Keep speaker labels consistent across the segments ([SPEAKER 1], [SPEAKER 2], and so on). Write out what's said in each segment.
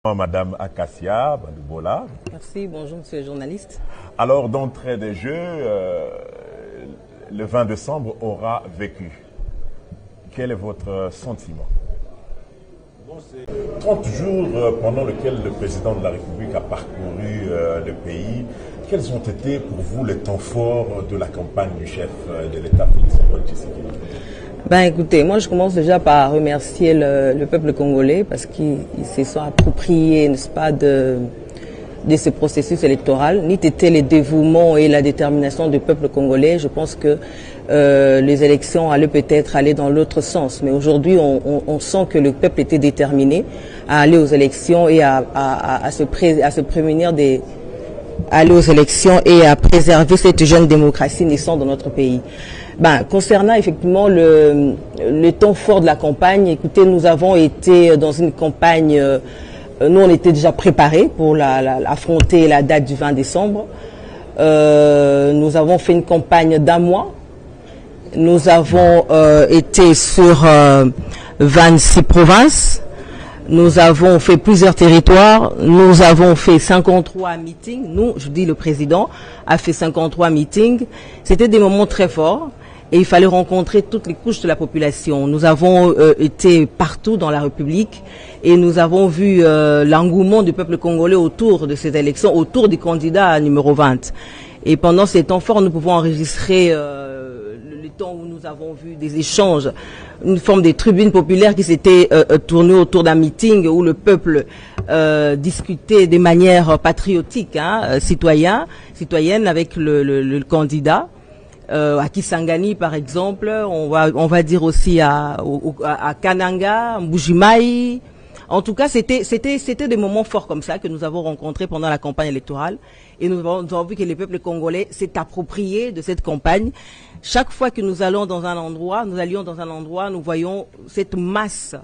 [SPEAKER 1] Madame Acacia Badoubola.
[SPEAKER 2] Merci, bonjour monsieur le journaliste.
[SPEAKER 1] Alors d'entrée de jeu, le 20 décembre aura vécu. Quel est votre sentiment? 30 jours pendant lesquels le président de la République a parcouru le pays, quels ont été pour vous les temps forts de la campagne du chef de l'État, Félix Antoine Tshisekedi?
[SPEAKER 2] Ben écoutez, moi je commence déjà par remercier le peuple congolais parce qu'ils se sont appropriés, n'est-ce pas, de ce processus électoral. Ni était le dévouement et la détermination du peuple congolais, je pense que les élections allaient peut-être aller dans l'autre sens. Mais aujourd'hui, on sent que le peuple était déterminé à aller aux élections et à se prémunir aller aux élections et à préserver cette jeune démocratie naissante dans notre pays. Ben, concernant effectivement le temps fort de la campagne, écoutez, nous avons été dans une campagne, nous on était déjà préparés pour affronter la date du 20 décembre. Nous avons fait une campagne d'1 mois. Nous avons été sur 26 provinces. Nous avons fait plusieurs territoires. Nous avons fait 53 meetings. Nous, je dis le président, a fait 53 meetings. C'était des moments très forts. Et il fallait rencontrer toutes les couches de la population. Nous avons été partout dans la République et nous avons vu l'engouement du peuple congolais autour de cette élection, autour du candidat numéro 20. Et pendant ces temps forts, nous pouvons enregistrer le temps où nous avons vu des échanges, une forme de tribune populaire qui s'était tournée autour d'un meeting où le peuple discutait de manière patriotique, citoyenne avec le candidat. À Kisangani par exemple, on va dire aussi à Kananga, Mbujimaï. En tout cas, c'était des moments forts comme ça que nous avons rencontrés pendant la campagne électorale et nous avons vu que le peuple congolais s'est approprié de cette campagne. Chaque fois que nous allions dans un endroit, nous voyons cette masse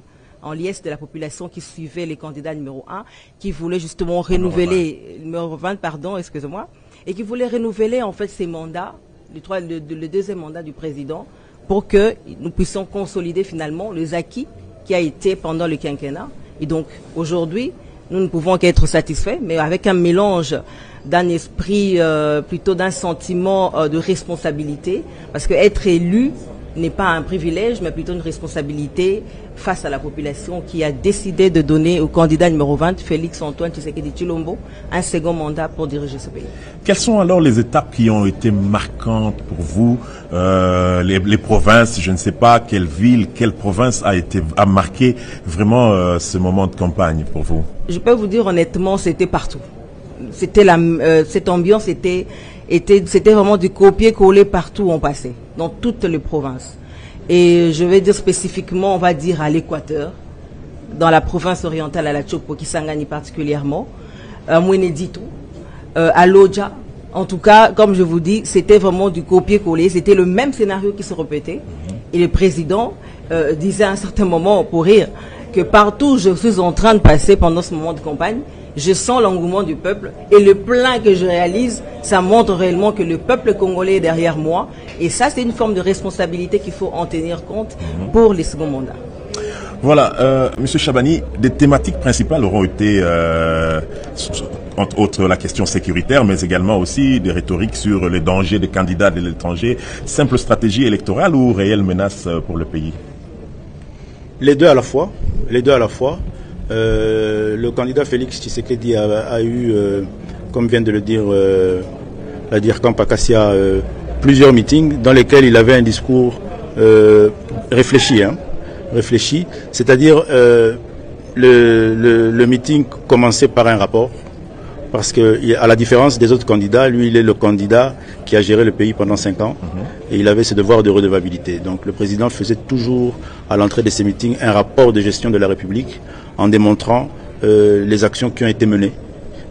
[SPEAKER 2] en liesse de la population qui suivait les candidats numéro 1, qui voulait justement renouveler numéro 20, pardon, excusez-moi, et qui voulait renouveler en fait ses mandats. Le deuxième mandat du président pour que nous puissions consolider finalement les acquis qui a été pendant le quinquennat. Et donc aujourd'hui, nous ne pouvons qu'être satisfaits, mais avec un mélange d'un esprit, plutôt d'un sentiment de responsabilité, parce que être élu n'est pas un privilège, mais plutôt une responsabilité face à la population qui a décidé de donner au candidat numéro 20, Félix Antoine Tshisekedi Tshilombo, un second mandat pour diriger ce pays. Quelles
[SPEAKER 1] sont alors les étapes qui ont été marquantes pour vous, les provinces, je ne sais pas quelle ville, quelle province a marqué vraiment ce moment de campagne pour vous?
[SPEAKER 2] Je peux vous dire honnêtement, c'était partout. C'était cette ambiance c'était vraiment du copier-coller partout où on passait, dans toutes les provinces. Et je vais dire spécifiquement, on va dire à l'Équateur, dans la province orientale, à la Tchopo, Kisangani particulièrement, à Mweneditu, à Lodja. En tout cas, comme je vous dis, c'était vraiment du copier-coller. C'était le même scénario qui se répétait. Et le président disait à un certain moment, pour rire, que partout où je suis en train de passer pendant ce moment de campagne, je sens l'engouement du peuple et le plein que je réalise, ça montre réellement que le peuple congolais est derrière moi. Et ça, c'est une forme de responsabilité qu'il faut en tenir compte pour les seconds mandats.
[SPEAKER 1] Voilà, Monsieur Chabani, des thématiques principales auront été, entre autres, la question sécuritaire, mais également aussi des rhétoriques sur les dangers des candidats de l'étranger. Simple stratégie électorale ou réelle menace pour le pays?
[SPEAKER 3] Les deux à la fois. Les deux à la fois. Le candidat Félix Tshisekedi a eu, comme vient de le dire la DIRCAMP Acacia, plusieurs meetings dans lesquels il avait un discours réfléchi. Réfléchi, c'est-à-dire le meeting commençait par un rapport, parce que à la différence des autres candidats, lui il est le candidat qui a géré le pays pendant 5 ans et il avait ses devoirs de redevabilité. Donc le président faisait toujours à l'entrée de ces meetings un rapport de gestion de la République en démontrant les actions qui ont été menées,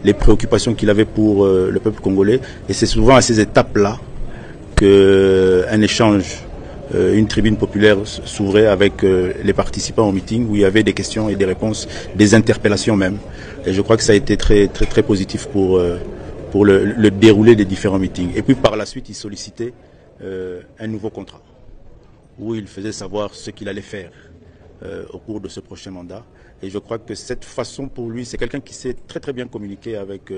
[SPEAKER 3] les préoccupations qu'il avait pour le peuple congolais. Et c'est souvent à ces étapes-là qu'un échange, une tribune populaire s'ouvrait avec les participants au meeting où il y avait des questions et des réponses, des interpellations même. Et je crois que ça a été très positif pour le déroulé des différents meetings. Et puis par la suite, il sollicitait un nouveau contrat où il faisait savoir ce qu'il allait faire au cours de ce prochain mandat. Et je crois que cette façon pour lui, c'est quelqu'un qui sait très très bien communiquer avec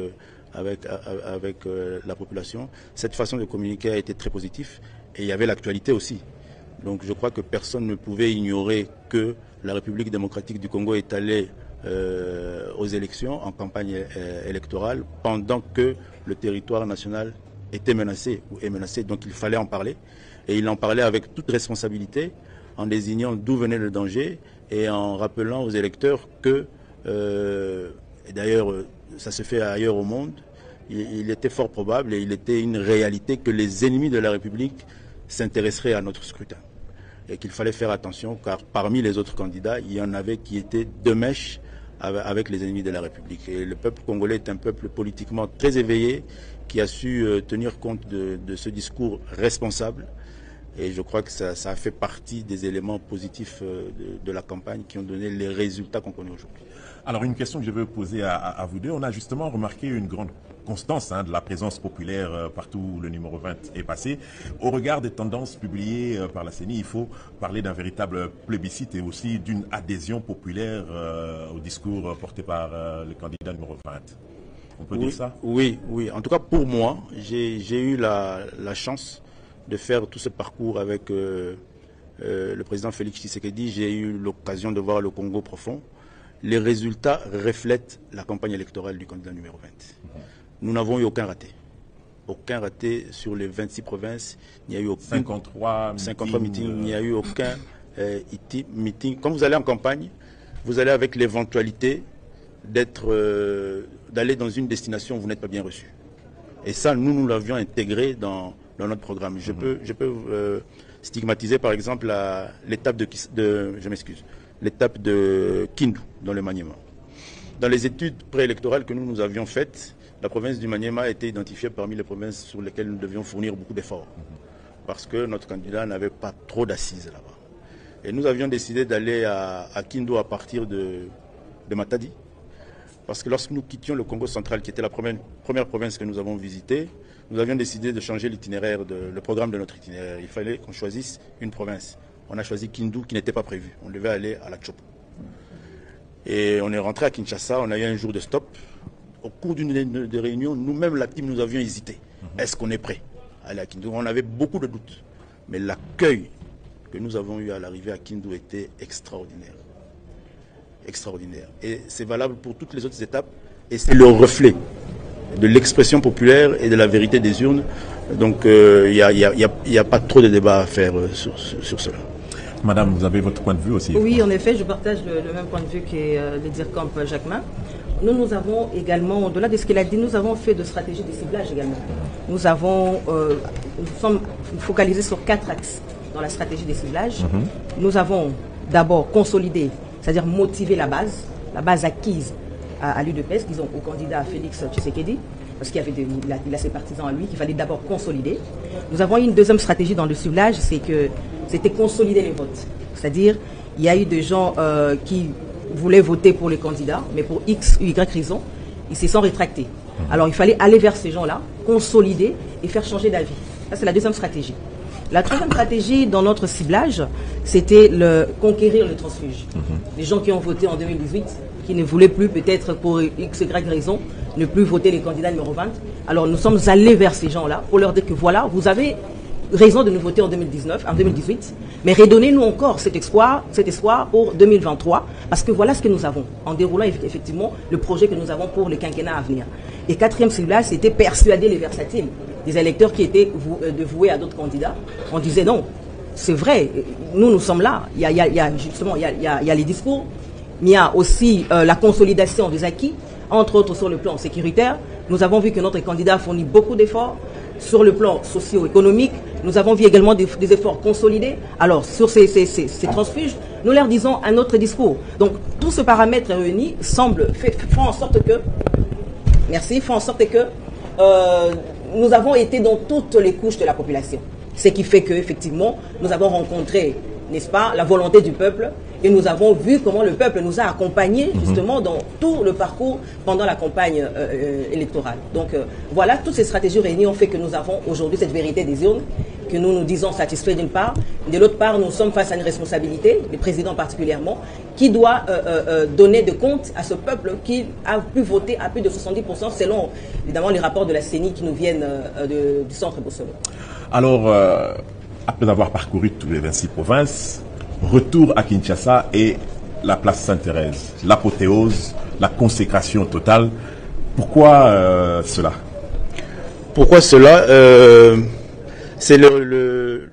[SPEAKER 3] la population. Cette façon de communiquer a été très positive et il y avait l'actualité aussi. Donc je crois que personne ne pouvait ignorer que la République démocratique du Congo est allée aux élections, en campagne électorale, pendant que le territoire national était menacé ou est menacé. Donc il fallait en parler. Et il en parlait avec toute responsabilité, en désignant d'où venait le danger et en rappelant aux électeurs que, et d'ailleurs ça se fait ailleurs au monde, il était fort probable et il était une réalité que les ennemis de la République s'intéresseraient à notre scrutin. Et qu'il fallait faire attention car parmi les autres candidats, il y en avait qui étaient de mèche avec les ennemis de la République. Et le peuple congolais est un peuple politiquement très éveillé qui a su tenir compte de ce discours responsable. Et je crois que ça a fait partie des éléments positifs de la campagne qui ont donné les résultats qu'on connaît aujourd'hui.
[SPEAKER 1] Alors une question que je veux poser à vous deux. On a justement remarqué une grande constance de la présence populaire partout où le numéro 20 est passé. Au regard des tendances publiées par la CENI, il faut parler d'un véritable plébiscite et aussi d'une adhésion populaire au discours porté par le candidat numéro 20. On peut dire ça?
[SPEAKER 3] Oui. En tout cas, pour moi, j'ai eu la chance de faire tout ce parcours avec le président Félix Tshisekedi. J'ai eu l'occasion de voir le Congo profond. Les résultats reflètent la campagne électorale du candidat numéro 20. Nous n'avons eu aucun raté. Aucun raté sur les 26 provinces. Il n'y a eu aucun
[SPEAKER 1] 53
[SPEAKER 3] meetings. Il n'y a eu aucun meeting. Quand vous allez en campagne, vous allez avec l'éventualité d'aller dans une destination où vous n'êtes pas bien reçu. Et ça, nous l'avions intégré dans notre programme. Je peux stigmatiser par exemple l'étape l'étape de Kindu dans le Maniema. Dans les études préélectorales que nous avions faites, la province du Maniema a été identifiée parmi les provinces sur lesquelles nous devions fournir beaucoup d'efforts. Parce que notre candidat n'avait pas trop d'assises là-bas. Et nous avions décidé d'aller à Kindu à partir de Matadi. Parce que lorsque nous quittions le Congo central, qui était la première province que nous avons visitée, nous avions décidé de changer le programme de notre itinéraire. Il fallait qu'on choisisse une province. On a choisi Kindu qui n'était pas prévu. On devait aller à la Tchopo. Et on est rentré à Kinshasa, on a eu un jour de stop. Au cours d'une des réunions, nous-mêmes, la team, nous avions hésité. Est-ce qu'on est prêt à aller à Kindu? On avait beaucoup de doutes. Mais l'accueil que nous avons eu à l'arrivée à Kindu était extraordinaire. Extraordinaire. Et c'est valable pour toutes les autres étapes. Et c'est le reflet de l'expression populaire et de la vérité des urnes. Donc il n'y a pas trop de débat à faire sur cela.
[SPEAKER 1] Madame, vous avez votre point de vue aussi?
[SPEAKER 2] Oui, en effet, je partage le même point de vue que le DIRCOMP Jacquemin. Nous avons également, au-delà de ce qu'il a dit, nous avons fait de stratégie de ciblage également. Nous sommes focalisés sur 4 axes dans la stratégie de ciblage. Nous avons d'abord consolidé, c'est-à-dire motiver la base acquise à l'UDPS, disons au candidat Félix Tshisekedi, parce qu'il il a ses partisans à lui, qu'il fallait d'abord consolider. Nous avons eu une deuxième stratégie dans le ciblage, c'était consolider les votes. C'est-à-dire, il y a eu des gens qui voulaient voter pour les candidats, mais pour X ou Y raison, ils se sont rétractés. Alors il fallait aller vers ces gens-là, consolider et faire changer d'avis. Ça, c'est la deuxième stratégie. La troisième stratégie dans notre ciblage, c'était conquérir le transfuge. Les gens qui ont voté en 2018, qui ne voulaient plus, peut-être pour X, Y raison, ne plus voter les candidats numéro 20. Alors nous sommes allés vers ces gens-là pour leur dire que voilà, vous avez raison de nous voter en 2018, mais redonnez-nous encore cet espoir pour 2023, parce que voilà ce que nous avons, en déroulant effectivement le projet que nous avons pour le quinquennat à venir. Et quatrième ciblage, c'était persuader les versatiles, des électeurs qui étaient dévoués à d'autres candidats. On disait non, c'est vrai, nous sommes là, il y a les discours, mais il y a aussi la consolidation des acquis, entre autres sur le plan sécuritaire. Nous avons vu que notre candidat fournit beaucoup d'efforts sur le plan socio-économique. Nous avons vu également des efforts consolidés. Alors, sur ces transfuges, nous leur disons un autre discours. Donc, tout ce paramètre réuni font en sorte que nous avons été dans toutes les couches de la population. Ce qui fait qu'effectivement, nous avons rencontré, n'est-ce pas, la volonté du peuple, et nous avons vu comment le peuple nous a accompagnés justement dans tout le parcours pendant la campagne électorale. Donc voilà, toutes ces stratégies réunies ont fait que nous avons aujourd'hui cette vérité des urnes que nous nous disons satisfaits d'une part. De l'autre part, nous sommes face à une responsabilité, le président particulièrement, qui doit donner de compte à ce peuple qui a pu voter à plus de 70% selon évidemment les rapports de la CENI qui nous viennent du centre Bossolo.
[SPEAKER 1] Alors, après avoir parcouru toutes les 26 provinces, retour à Kinshasa et la place Sainte-Thérèse, l'apothéose, la consécration totale. Pourquoi cela?
[SPEAKER 3] Pourquoi cela? C'est le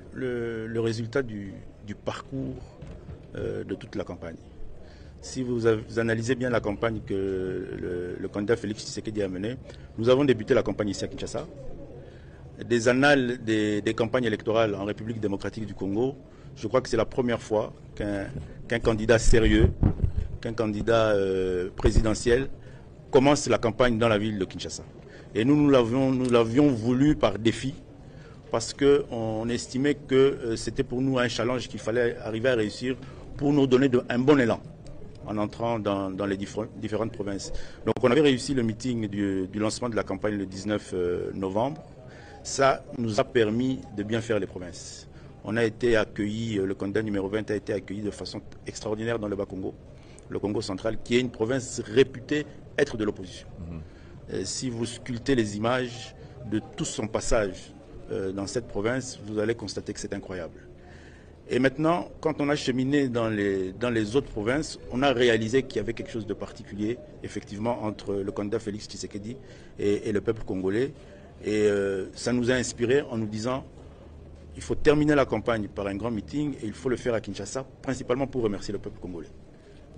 [SPEAKER 3] résultat du parcours de toute la campagne. Si vous analysez bien la campagne que le candidat Félix Tshisekedi a menée, nous avons débuté la campagne ici à Kinshasa. Des annales des campagnes électorales en République démocratique du Congo, je crois que c'est la première fois qu'un candidat sérieux, qu'un candidat présidentiel commence la campagne dans la ville de Kinshasa. Et nous l'avions voulu par défi, parce qu'on estimait que c'était pour nous un challenge qu'il fallait arriver à réussir pour nous donner un bon élan en entrant dans les différentes provinces. Donc on avait réussi le meeting du lancement de la campagne le 19 novembre. Ça nous a permis de bien faire les provinces. On a été accueillis, le candidat numéro 20 a été accueilli de façon extraordinaire dans le Bas-Congo, le Congo central, qui est une province réputée être de l'opposition. Si vous sculptez les images de tout son passage dans cette province, vous allez constater que c'est incroyable. Et maintenant, quand on a cheminé dans les autres provinces, on a réalisé qu'il y avait quelque chose de particulier, effectivement, entre le candidat Félix Tshisekedi et le peuple congolais. Et ça nous a inspiré en nous disant il faut terminer la campagne par un grand meeting et il faut le faire à Kinshasa, principalement pour remercier le peuple congolais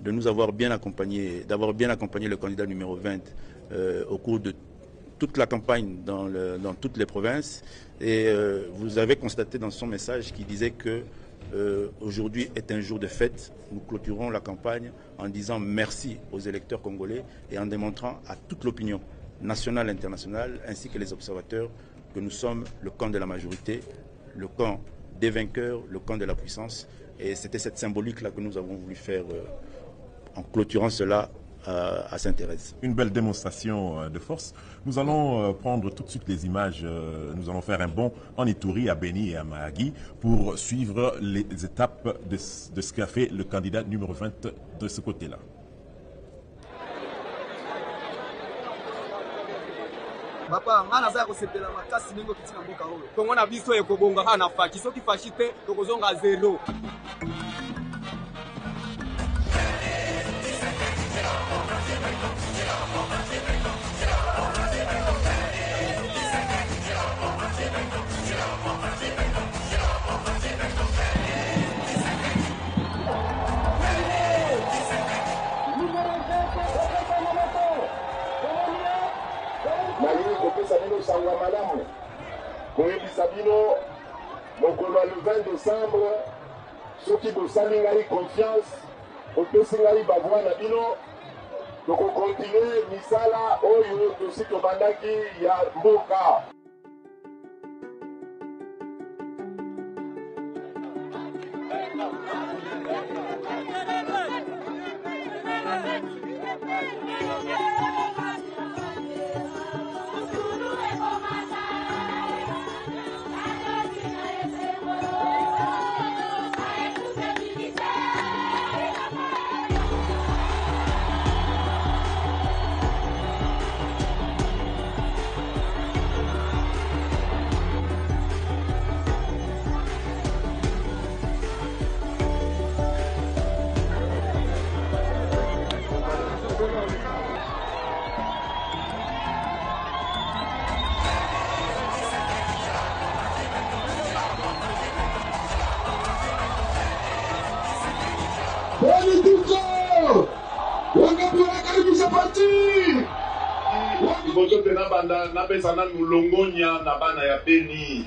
[SPEAKER 3] de nous avoir bien accompagné, d'avoir bien accompagné le candidat numéro 20 au cours de toute la campagne dans toutes les provinces. Et vous avez constaté dans son message qu'il disait que aujourd'hui est un jour de fête. Nous clôturons la campagne en disant merci aux électeurs congolais et en démontrant à toute l'opinion nationale et internationale, ainsi que les observateurs, que nous sommes le camp de la majorité, le camp des vainqueurs, le camp de la puissance. Et c'était cette symbolique-là que nous avons voulu faire en clôturant cela à Sainte-Thérèse.
[SPEAKER 1] Une belle démonstration de force. Nous allons prendre tout de suite les images. Nous allons faire un bond en Ituri, à Beni et à Mahagi pour suivre les étapes de ce qu'a fait le candidat numéro 20 de ce côté-là.
[SPEAKER 4] Papa, ngana za kosepela makasi ningo kitina mboka oyo. Kongo na biso ekobonga kana faki soki fashite tokozonga zero.
[SPEAKER 5] Sangwa malamu koyebisa bino mokolo le 20 décembre soki bosali ngai confiance opesi ngai bavoi na bino tokokontinue misala oyo tosi tobandaki ya mboka.
[SPEAKER 6] Napesa nanu longonya na bana ya Beni.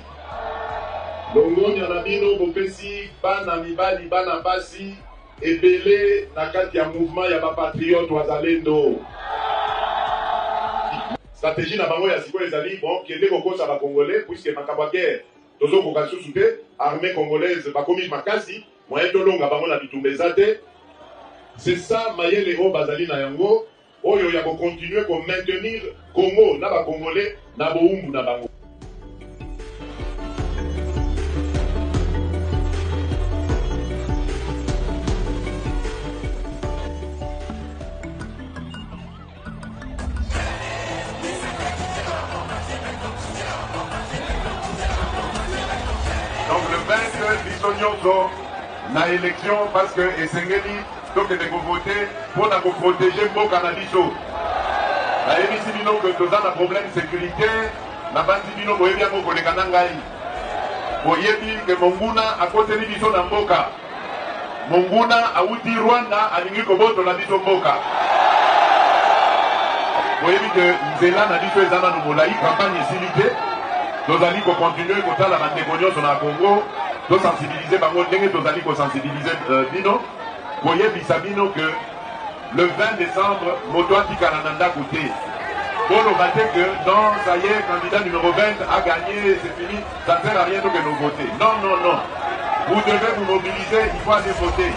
[SPEAKER 6] Longonya na bino bopesi bana mibali bana basi ebele na kati ya mouvement ya bapatriote wazalendo. Stratégie na bango ya sikoyo ezali bon kende kokosa ba congolais puisque makambo ya guerre tozo koka susu te armée congolaise bakomi makasi moyen tolonga bango na bitumba eza te. C'est ça mayele o bazali na yango. Oyo ya ko continuer ko maintenir Congo na ba Congolais na boumbu na bango. Donc le 20 biso nyonso na élection parce que esengeli donc de voter pour protéger mboka na biso. Na yebisi bino que toza na problème sécuritaire na bandi bino boyebi yango koleka na ngai. Boyebi ke Monguna akoteli biso na mboka. Monguna auti Rwanda alingi koboto na biso mboka. Boyebi ke nzela na biso ezana no molai campagne esilite. Tozali ko continuer kotala na ndeko nyonso na Congo. To sensibiliser bango ndenge tozali ko sensibiliser bino. Boyebisa bino que le 20 décembre moto atikala na ndako te. Pour le matin que non, ça y est, candidat numéro 20 a gagné, c'est fini, ça ne sert à rien de nous voter. Non, non, non. Vous devez vous mobiliser, il faut aller voter.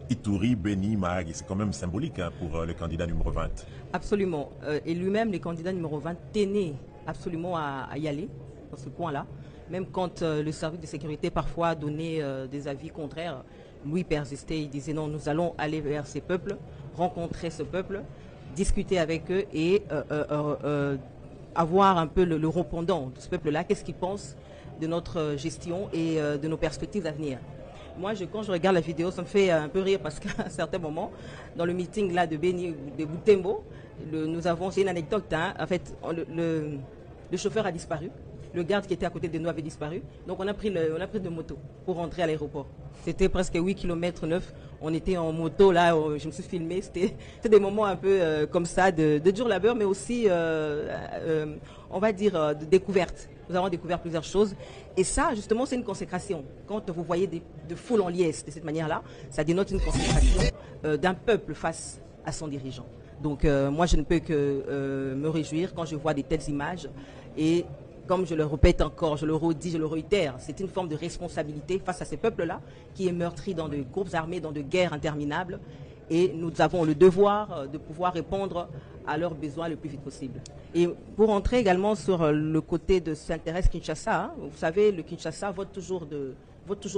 [SPEAKER 1] Ituri, Beni, Mahagi, c'est quand même symbolique hein, pour le candidat numéro 20.
[SPEAKER 2] Absolument. Et lui-même, le candidat numéro 20, tenait absolument à y aller dans ce coin-là. Même quand le service de sécurité parfois donnait des avis contraires, lui persistait, il disait non, nous allons aller vers ces peuples, rencontrer ce peuple, discuter avec eux et avoir un peu le répondant de ce peuple-là, qu'est-ce qu'il pense de notre gestion et de nos perspectives d'avenir. Moi, quand je regarde la vidéo, ça me fait un peu rire parce qu'à un certain moment, dans le meeting là de Beni, de Butembo, c'est une anecdote, hein, en fait, le chauffeur a disparu, le garde qui était à côté de nous avait disparu, donc on a pris de moto pour rentrer à l'aéroport. C'était presque 8 km 9, on était en moto là, je me suis filmé, c'était des moments un peu comme ça, de dur labeur, mais aussi, on va dire, de découverte. Nous avons découvert plusieurs choses. Et ça, justement, c'est une consécration. Quand vous voyez de foules en liesse de cette manière-là, ça dénote une consécration d'un peuple face à son dirigeant. Donc, moi, je ne peux que me réjouir quand je vois de telles images. Et comme je le répète encore, je le redis, je le réitère, c'est une forme de responsabilité face à ces peuples-là qui est meurtri dans de groupes armés, dans de guerres interminables. Et nous avons le devoir de pouvoir répondre à leurs besoins le plus vite possible. Et pour entrer également sur le côté de s'intéresser Kinshasa, hein, vous savez, le Kinshasa vote toujours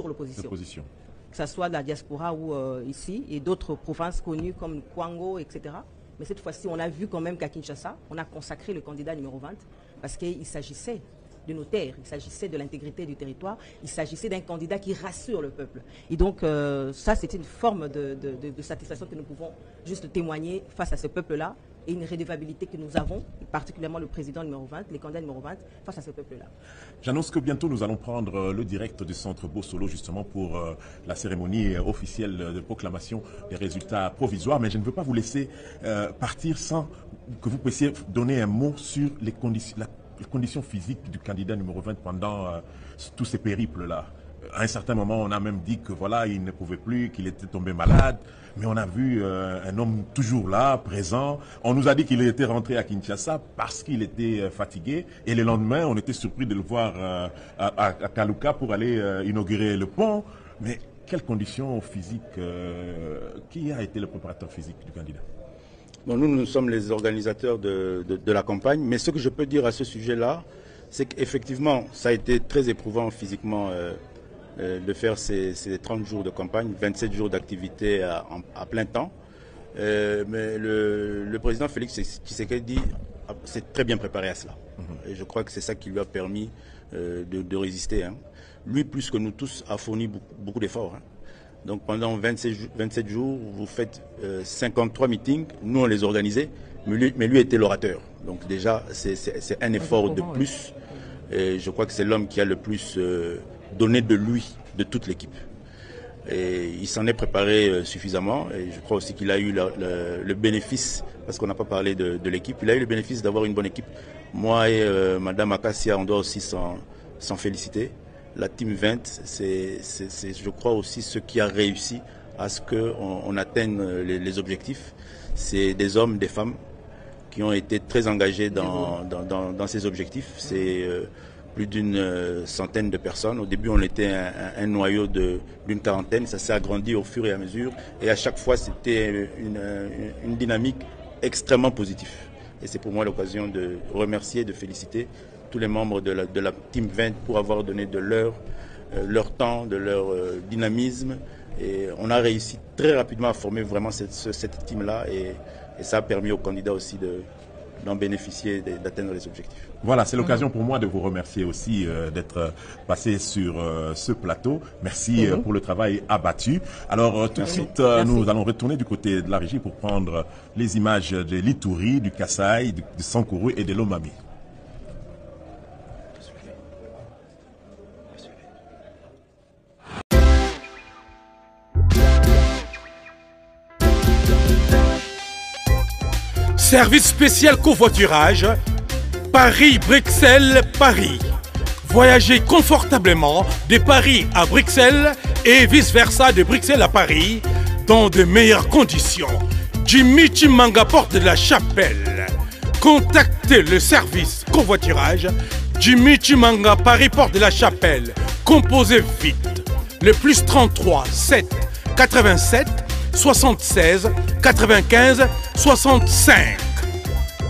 [SPEAKER 2] l'opposition. Que ce soit de la diaspora ou ici, et d'autres provinces connues comme Kwango, etc. Mais cette fois-ci, on a vu quand même qu'à Kinshasa, on a consacré le candidat numéro 20 parce qu'il s'agissait de nos terres, il s'agissait de l'intégrité du territoire, il s'agissait d'un candidat qui rassure le peuple. Et donc ça, c'est une forme de satisfaction que nous pouvons juste témoigner face à ce peuple-là et une redevabilité que nous avons, particulièrement le président numéro 20, les candidats numéro 20, face à ce peuple-là.
[SPEAKER 1] J'annonce que bientôt nous allons prendre le direct du centre Bossolo justement pour la cérémonie officielle de proclamation des résultats provisoires, mais je ne veux pas vous laisser partir sans que vous puissiez donner un mot sur les conditions physiques du candidat numéro 20 pendant tous ces périples-là. À un certain moment, on a même dit que voilà, il ne pouvait plus, qu'il était tombé malade. Mais on a vu un homme toujours là, présent. On nous a dit qu'il était rentré à Kinshasa parce qu'il était fatigué. Et le lendemain, on était surpris de le voir à Kaluka pour aller inaugurer le pont. Mais quelles conditions physiques qui a été le préparateur physique du candidat?
[SPEAKER 3] Bon, nous sommes les organisateurs de la campagne. Mais ce que je peux dire à ce sujet-là, c'est qu'effectivement, ça a été très éprouvant physiquement de faire ces 30 jours de campagne, 27 jours d'activité à plein temps. Mais le président Félix Tshisekedi s'est très bien préparé à cela. Et je crois que c'est ça qui lui a permis de résister. Hein. Lui, plus que nous tous, a fourni beaucoup d'efforts. Hein. Donc pendant 27 jours, vous faites 53 meetings. Nous, on les organisait, mais lui était l'orateur. Donc déjà, c'est un effort de plus. Et je crois que c'est l'homme qui a le plus donné de lui, de toute l'équipe. Et il s'en est préparé suffisamment. Et je crois aussi qu'il a eu le bénéfice, parce qu'on n'a pas parlé de l'équipe, il a eu le bénéfice d'avoir une bonne équipe. Moi et Madame Akassia, on doit aussi s'en féliciter. La Team 20, c'est je crois aussi ce qui a réussi à ce qu'on atteigne les objectifs. C'est des hommes, des femmes qui ont été très engagés dans ces objectifs. C'est plus d'une centaine de personnes. Au début, on était un noyau d'une quarantaine. Ça s'est agrandi au fur et à mesure. Et à chaque fois, c'était une dynamique extrêmement positif. Et c'est pour moi l'occasion de remercier, de féliciter tous les membres de la Team 20 pour avoir donné de leur temps, de leur dynamisme. Et on a réussi très rapidement à former vraiment cette team-là et ça a permis aux candidats aussi d'en bénéficier, d'atteindre les objectifs.
[SPEAKER 1] Voilà, c'est l'occasion pour moi de vous remercier aussi d'être passé sur ce plateau. Merci pour le travail abattu. Alors tout de suite, nous allons retourner du côté de la régie pour prendre les images de l'Ituri, du Kasaï, du Sankuru et de l'Omami.
[SPEAKER 7] Service spécial covoiturage, Paris-Bruxelles-Paris. Voyagez confortablement de Paris à Bruxelles et vice-versa de Bruxelles à Paris dans de meilleures conditions. Jimmy Chimanga, porte de la Chapelle. Contactez le service covoiturage Jimmy Chimanga, Paris, porte de la Chapelle. Composez vite. Le plus 33 7 87 76 95 65.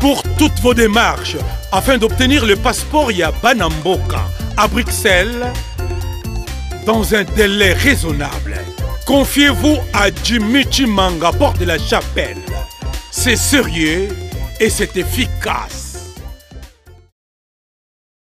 [SPEAKER 7] Pour toutes vos démarches, afin d'obtenir le passeport Yabanamboka à Bruxelles, dans un délai raisonnable, confiez-vous à Jimmy Chimanga, porte de la Chapelle. C'est sérieux et c'est efficace.